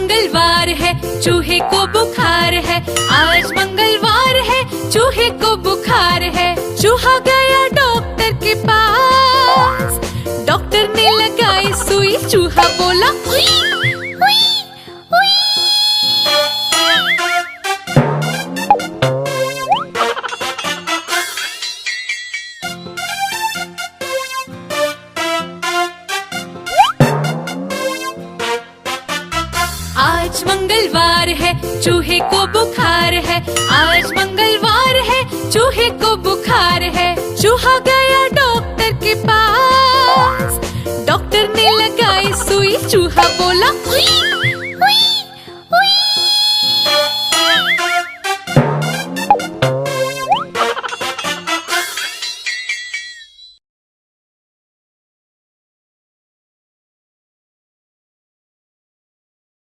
मंगलवार है, चूहे को बुखार है। आज मंगलवार है, चूहे को बुखार है। चूहा गया डॉक्टर के पास, डॉक्टर ने लगाई सुई। चूहा बोला उई, उई, उई। आज मंगलवार है, चूहे को बुखार है। आज मंगलवार है, चूहे को बुखार है। चूहा गया डॉक्टर के पास, डॉक्टर ने लगाई सुई। चूहा बोला उई।